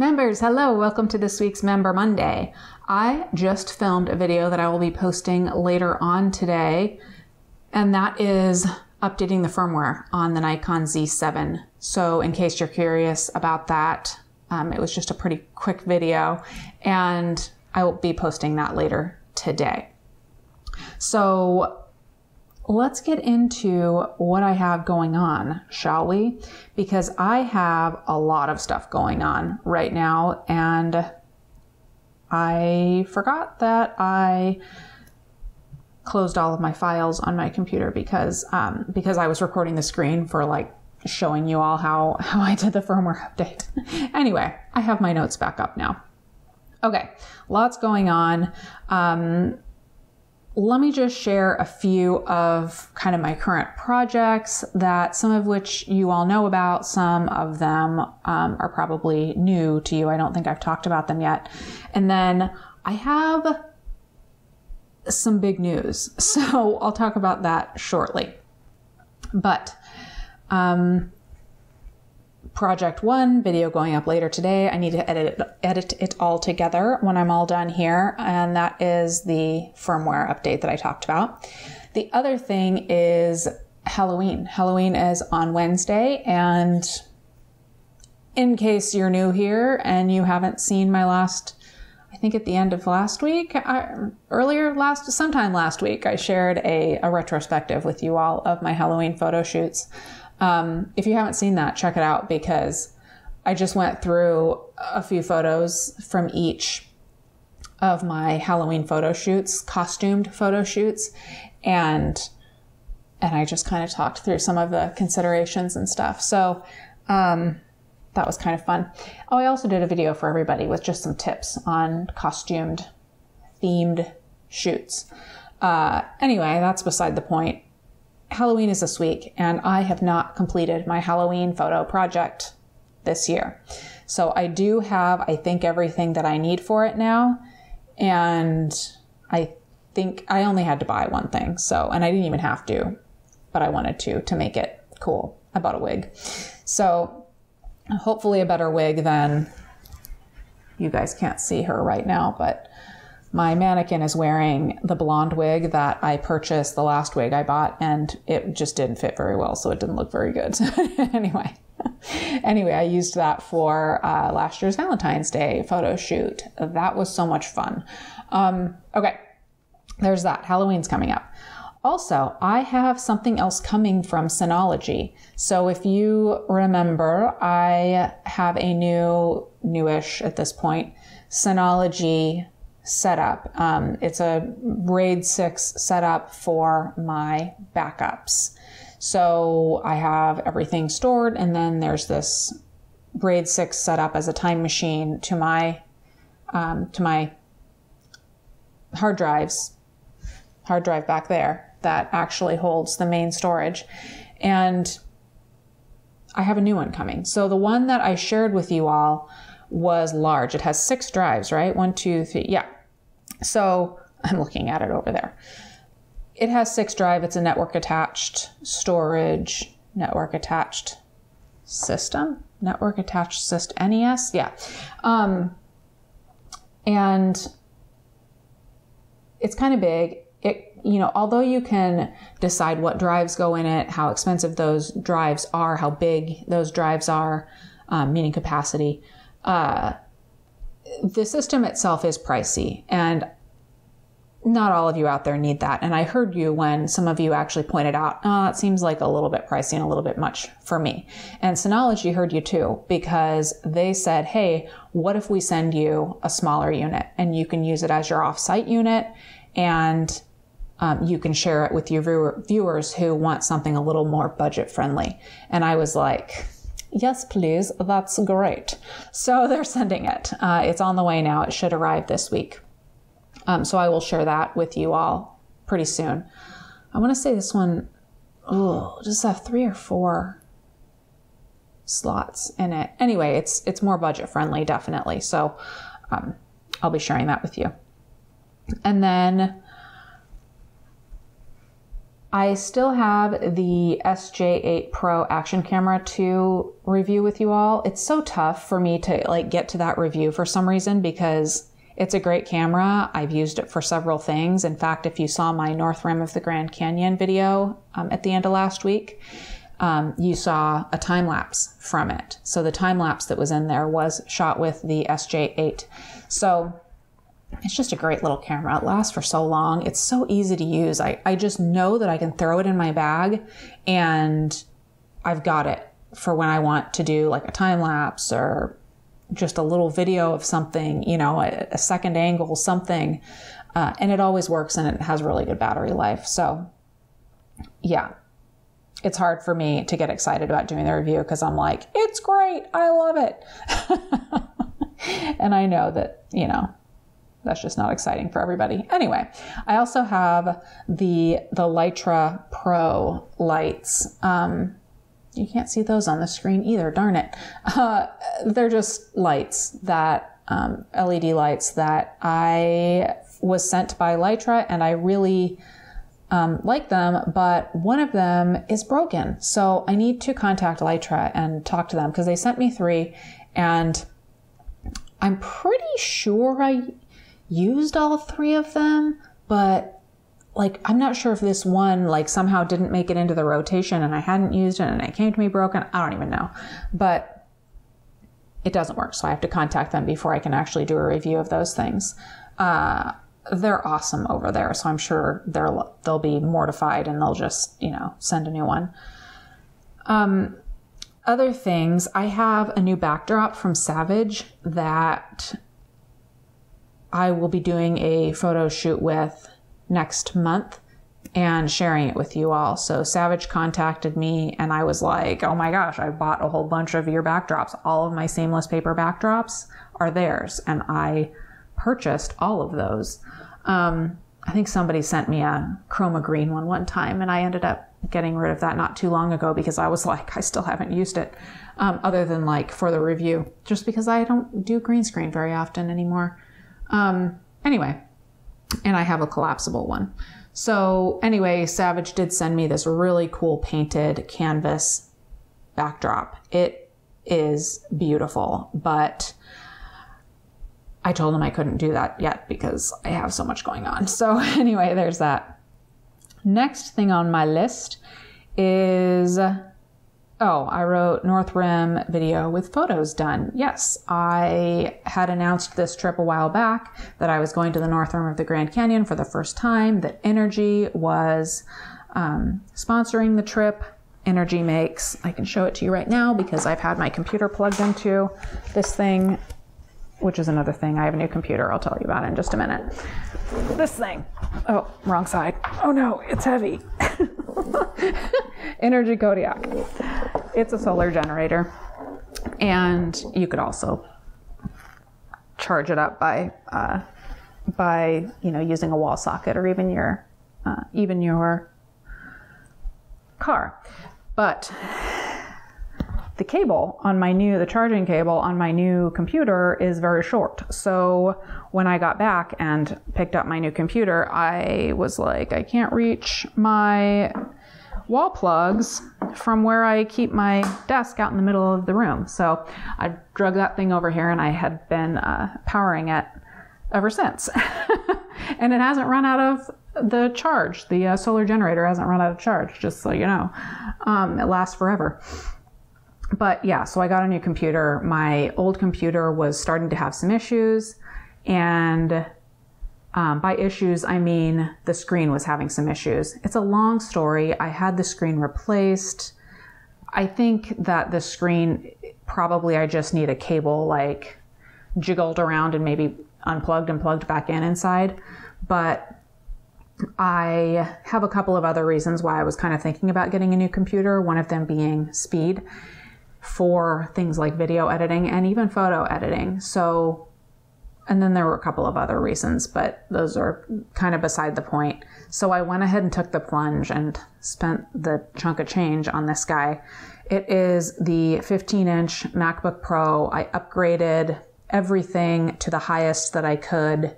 Members, hello, welcome to this week's Member Monday. I just filmed a video that I will be posting later on today, and that is updating the firmware on the Nikon Z7. So in case you're curious about that, it was just a pretty quick video, and I will be posting that later today. So let's get into what I have going on, shall we? Because I have a lot of stuff going on right now, and I forgot that I closed all of my files on my computer because I was recording the screen for like showing you all how I did the firmware update. Anyway, I have my notes back up now. Okay, lots going on. Let me just share a few of kind of my current projects, that some of which you all know about, some of them are probably new to you. I don't think I've talked about them yet. And then I have some big news, so I'll talk about that shortly. But Project 1 video going up later today. I need to edit it all together when I'm all done here, and that is the firmware update that I talked about. The other thing is Halloween. Halloween is on Wednesday, and in case you're new here and you haven't seen my last, I think at the end of last week, sometime last week, I shared a retrospective with you all of my Halloween photo shoots. If you haven't seen that, check it out, because I just went through a few photos from each of my Halloween photo shoots, costumed photo shoots, and I just kind of talked through some of the considerations and stuff. So that was kind of fun. Oh, I also did a video for everybody with just some tips on costumed themed shoots. Anyway, that's beside the point. Halloween is this week, and I have not completed my Halloween photo project this year. So I do have, I think, everything that I need for it now. And I think I only had to buy one thing. So, and I didn't even have to, but I wanted to make it cool. I bought a wig. So hopefully a better wig than, you guys can't see her right now, but my mannequin is wearing the blonde wig that I purchased, the last wig I bought, and it just didn't fit very well, so it didn't look very good. Anyway, I used that for last year's Valentine's Day photo shoot. That was so much fun. Okay, there's that. Halloween's coming up. Also, I have something else coming from Synology. So if you remember, I have a newish at this point, Synology setup. It's a RAID 6 setup for my backups. So I have everything stored, and then there's this RAID 6 setup as a time machine to my hard drive back there that actually holds the main storage. And I have a new one coming. So the one that I shared with you all was large. It has 6 drives, right? 1, 2, 3. Yeah. So I'm looking at it over there. It has 6 drive. It's a network attached storage, network attached system, NES. Yeah. And it's kind of big. Although you can decide what drives go in it, how expensive those drives are, how big those drives are, meaning capacity, the system itself is pricey, and not all of you out there need that. And I heard you when some of you actually pointed out, oh, it seems like a little bit pricey and a little bit much for me. And Synology heard you too, because they said, hey, what if we send you a smaller unit and you can use it as your off-site unit, and you can share it with your viewers who want something a little more budget friendly. And I was like, yes, please. That's great. So they're sending it. It's on the way now. It should arrive this week. So I will share that with you all pretty soon. I want to say this one, just have 3 or 4 slots in it. Anyway, it's more budget friendly, definitely. So I'll be sharing that with you. And then I still have the SJ8 Pro action camera to review with you all. It's so tough for me to like get to that review for some reason because it's a great camera. I've used it for several things. In fact, if you saw my North Rim of the Grand Canyon video at the end of last week, you saw a time lapse from it. So the time lapse that was in there was shot with the SJ8. So it's just a great little camera. It lasts for so long. It's so easy to use. I just know that I can throw it in my bag and I've got it for when I want to do like a time lapse or just a little video of something, you know, a second angle, something. And it always works and it has really good battery life. So yeah, it's hard for me to get excited about doing the review because I'm like, it's great. I love it. And I know that, you know, that's just not exciting for everybody. Anyway, I also have the Lytra Pro lights. You can't see those on the screen either, darn it. They're just lights that, LED lights that I was sent by Lytra and I really like them, but one of them is broken. So I need to contact Lytra and talk to them because they sent me 3 and I'm pretty sure I used all 3 of them, but like, I'm not sure if this one like somehow didn't make it into the rotation and I hadn't used it and it came to me broken. I don't even know, but it doesn't work. So I have to contact them before I can actually do a review of those things. They're awesome over there. So I'm sure they'll be mortified and they'll just, you know, send a new one. Other things, I have a new backdrop from Savage that I will be doing a photo shoot with next month and sharing it with you all. So Savage contacted me and I was like, oh my gosh, I bought a whole bunch of your backdrops. All of my seamless paper backdrops are theirs. And I purchased all of those. I think somebody sent me a chroma green one time and I ended up getting rid of that not too long ago because I was like, I still haven't used it other than like for the review, just because I don't do green screen very often anymore. Anyway, and I have a collapsible one. So anyway, Savage did send me this really cool painted canvas backdrop. It is beautiful, but I told him I couldn't do that yet because I have so much going on. So anyway, there's that. Next thing on my list is, I wrote North Rim video with photos done. Yes, I had announced this trip a while back that I was going to the North Rim of the Grand Canyon for the first time, that Energy was sponsoring the trip. Energy makes, I can show it to you right now because I've had my computer plugged into this thing, which is another thing. I have a new computer. I'll tell you about it in just a minute. This thing. Oh, wrong side. Oh no, it's heavy. Energy Kodiak. It's a solar generator. And you could also charge it up by using a wall socket or even your car. But the charging cable on my new computer is very short. So when I got back and picked up my new computer, I was like, I can't reach my wall plugs from where I keep my desk out in the middle of the room. So I drug that thing over here and I had been powering it ever since. And it hasn't run out of the charge. The solar generator hasn't run out of charge, just so you know. It lasts forever. But yeah, so I got a new computer. My old computer was starting to have some issues, and by issues, I mean the screen was having some issues. It's a long story. I had the screen replaced. I think that the screen, probably I just need a cable like jiggled around and maybe unplugged and plugged back in inside. But I have a couple of other reasons why I was kind of thinking about getting a new computer, one of them being speed for things like video editing and even photo editing. So, and then there were a couple of other reasons, but those are kind of beside the point. So I went ahead and took the plunge and spent the chunk of change on this guy. It is the 15-inch MacBook Pro. I upgraded everything to the highest that I could,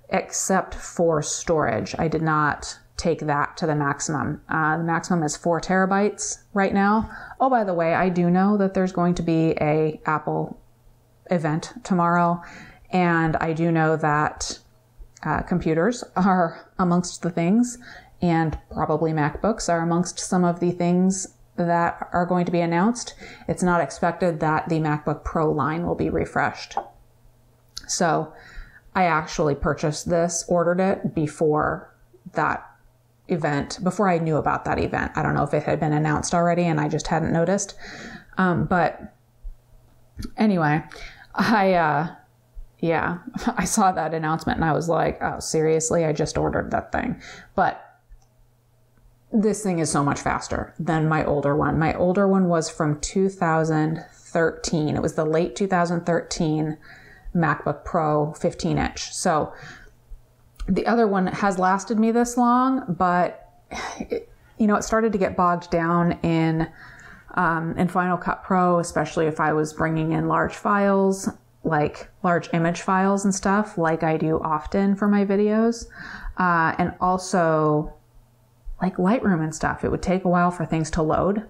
except for storage. I did not take that to the maximum. The maximum is 4 terabytes right now. Oh, by the way, I do know that there's going to be a Apple event tomorrow, and I do know that computers are amongst the things, and probably MacBooks are amongst some of the things that are going to be announced. It's not expected that the MacBook Pro line will be refreshed. So I actually purchased this, ordered it before that event, before I knew about that event. I don't know if it had been announced already and I just hadn't noticed. But anyway, I saw that announcement and I was like, oh, seriously? I just ordered that thing. But this thing is so much faster than my older one. My older one was from 2013. It was the late 2013 MacBook Pro 15-inch. So the other one has lasted me this long, but it started to get bogged down in Final Cut Pro, especially if I was bringing in large files, like large image files and stuff, like I do often for my videos. And also like Lightroom and stuff. It would take a while for things to load.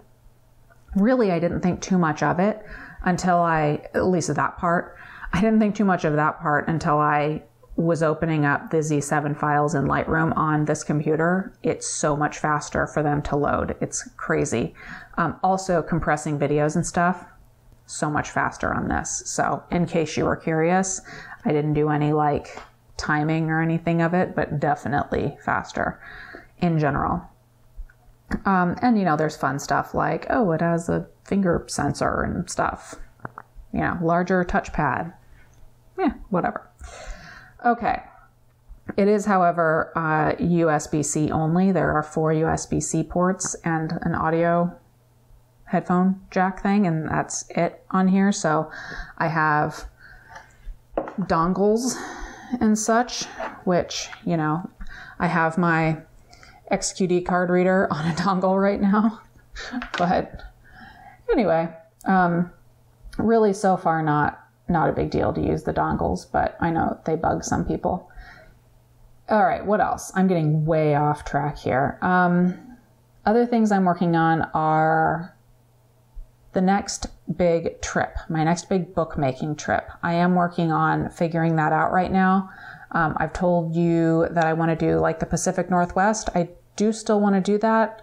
Really, I didn't think too much of it until at least of that part. I didn't think too much of that part until I was opening up the Z7 files in Lightroom on this computer. It's so much faster for them to load. It's crazy. Also compressing videos and stuff, so much faster on this. So in case you were curious, I didn't do any like timing or anything of it, but definitely faster in general. And there's fun stuff like, oh, it has a finger sensor and stuff. Larger touchpad. Yeah, whatever. Okay. It is, however, USB-C only. There are 4 USB-C ports and an audio headphone jack thing, and that's it on here. So I have dongles and such, which, I have my XQD card reader on a dongle right now. But anyway, really so far not a big deal to use the dongles, but I know they bug some people. All right, what else? I'm getting way off track here. Other things I'm working on are the next big trip, my next big bookmaking trip. I am working on figuring that out right now. I've told you that I want to do like the Pacific Northwest. I do still want to do that.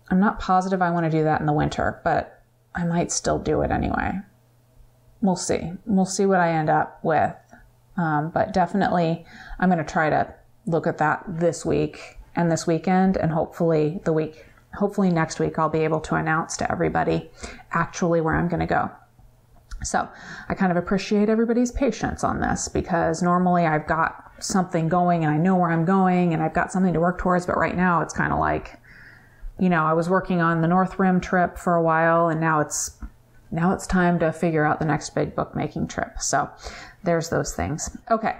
I'm not positive I want to do that in the winter, but I might still do it anyway. We'll see. We'll see what I end up with. But definitely I'm going to try to look at that this week and this weekend, and hopefully next week I'll be able to announce to everybody actually where I'm going to go. So I kind of appreciate everybody's patience on this, because normally I've got something going and I know where I'm going and I've got something to work towards. But right now it's kind of like, I was working on the North Rim trip for a while, and now it's time to figure out the next big bookmaking trip. So there's those things. Okay.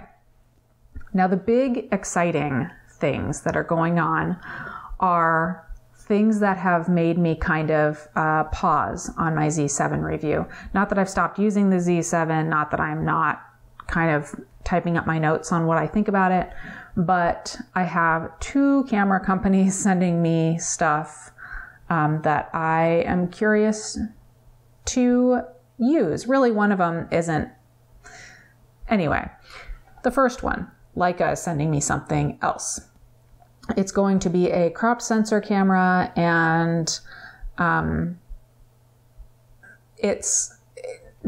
Now the big exciting things that are going on are things that have made me kind of pause on my Z7 review. Not that I've stopped using the Z7, not that I'm not kind of typing up my notes on what I think about it, but I have 2 camera companies sending me stuff that I am curious to use. Really, one of them isn't. Anyway, the first one, Leica, is sending me something else. It's going to be a crop sensor camera, and it's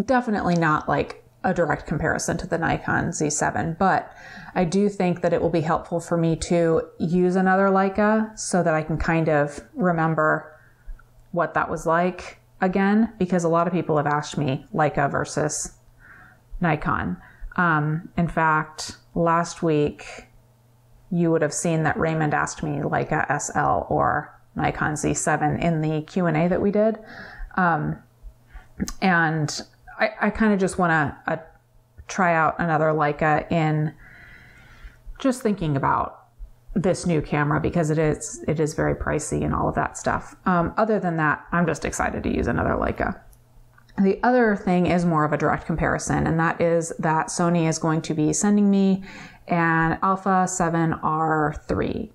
definitely not like a direct comparison to the Nikon Z7, but I do think that it will be helpful for me to use another Leica so that I can kind of remember what that was like again, because a lot of people have asked me Leica versus Nikon. In fact, last week, you would have seen that Raymond asked me Leica SL or Nikon Z7 in the Q&A that we did. And I kind of just want to try out another Leica in just thinking about this new camera, because it is very pricey and all of that stuff. Other than that, I'm just excited to use another Leica. The other thing is more of a direct comparison, and that is that Sony is going to be sending me an Alpha 7R III.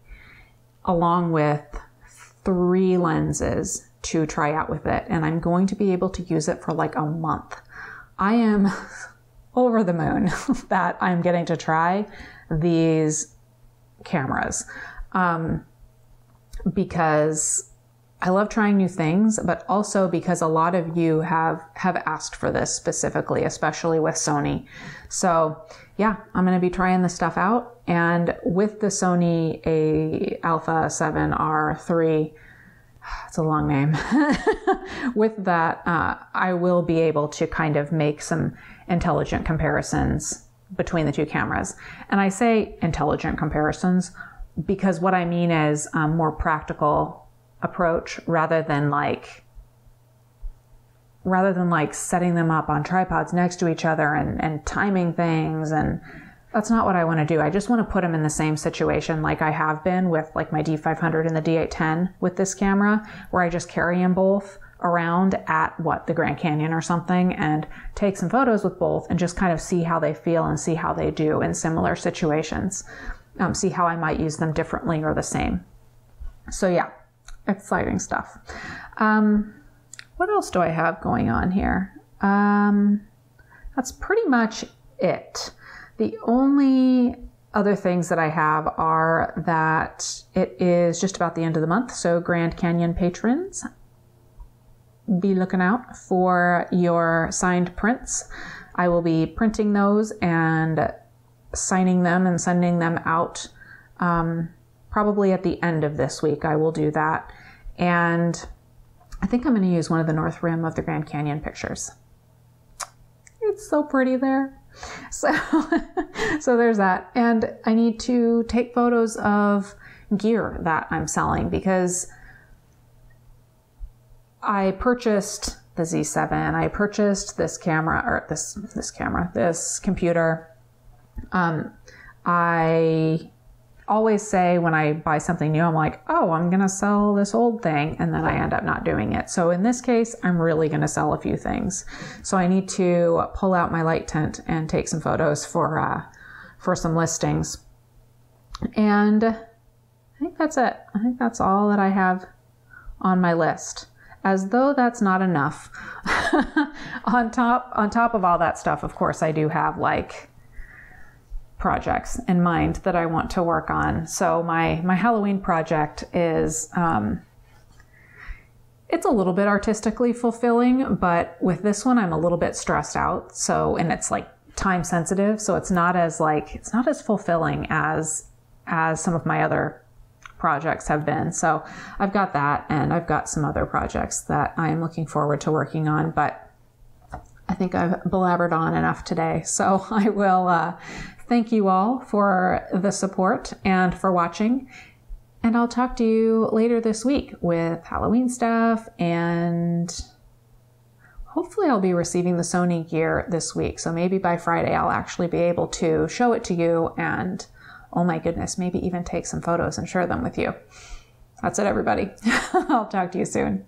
along with 3 lenses to try out with it. And I'm going to be able to use it for like a month. I am over the moon that I'm getting to try these cameras, because I love trying new things, but also because a lot of you have asked for this specifically, especially with Sony. So yeah, I'm going to be trying this stuff out. And with the Sony Alpha 7R3, it's a long name. With that, I will be able to kind of make some intelligent comparisons between the 2 cameras. And I say intelligent comparisons because what I mean is a more practical approach rather than like setting them up on tripods next to each other and timing things. And that's not what I want to do. I just want to put them in the same situation like I have been with like my D500 and the D810 with this camera, where I just carry them both around at the Grand Canyon or something and take some photos with both and just kind of see how they feel and see how they do in similar situations. See how I might use them differently or the same. So yeah, exciting stuff. What else do I have going on here? That's pretty much it. The only other things that I have are that it is just about the end of the month. So Grand Canyon patrons, be looking out for your signed prints. I will be printing those and signing them and sending them out probably at the end of this week. I will do that. And I think I'm going to use one of the North Rim of the Grand Canyon pictures. It's so pretty there. So there's that. And I need to take photos of gear that I'm selling because I purchased the Z7. I purchased this camera, or this computer. I always say when I buy something new, I'm like, oh, I'm going to sell this old thing. And then I end up not doing it. So in this case, I'm really going to sell a few things. So I need to pull out my light tent and take some photos for some listings. And I think that's it. I think that's all that I have on my list. As though that's not enough. On top of all that stuff, of course, I do have like projects in mind that I want to work on. So my Halloween project is, it's a little bit artistically fulfilling, but with this one, I'm a little bit stressed out. So, and it's like time sensitive. So it's not as fulfilling as some of my other projects have been. So I've got that, and I've got some other projects that I am looking forward to working on, but I think I've blabbered on enough today. So I will, thank you all for the support and for watching. And I'll talk to you later this week with Halloween stuff, and hopefully I'll be receiving the Sony gear this week. So maybe by Friday I'll actually be able to show it to you and, oh my goodness, maybe even take some photos and share them with you. That's it, everybody. I'll talk to you soon.